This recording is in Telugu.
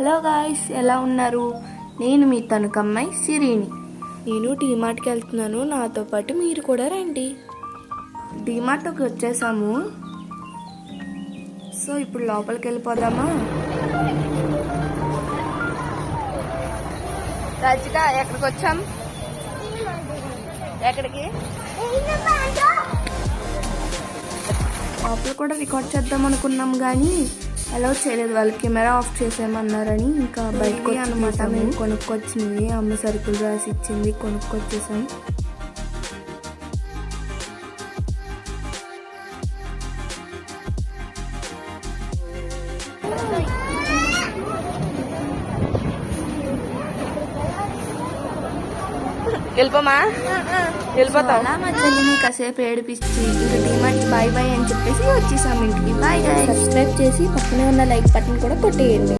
హలో గాయ్స్, ఎలా ఉన్నారు? నేను మీ తణుకమ్మాయి సిరిని. నేను డీమార్ట్కి వెళ్తున్నాను, నాతో పాటు మీరు కూడా రండి. డీమార్ట్కి వచ్చేసాము. సో ఇప్పుడు లోపలికి వెళ్ళిపోదామా? రజిక, ఎక్కడికి వచ్చాం? ఎక్కడికి? లోపల కూడా రికార్డ్ చేద్దాం అనుకున్నాం కానీ అలౌ చేయలేదు. వాళ్ళు కెమెరా ఆఫ్ చేసేయమన్నారని ఇంకా బయటకు అనమాట. మేము కొనుక్కొచ్చినవి, అమ్మ సరుకులు రాసి ఇచ్చింది, కొనుక్కొచ్చేసాం. వెళ్ళిపోమా? వెళ్ళిపోతాం. మా చెల్లిని కాసేపు ఏడిపించి ఇంకా డీమార్ట్ బాయ్ బాయ్ అని చెప్పేసి వచ్చేసాం ఇంటికి. బాయ్. సబ్స్క్రైబ్ చేసి పక్కనే ఉన్న లైక్ బటన్ కూడా కొట్టేయండి.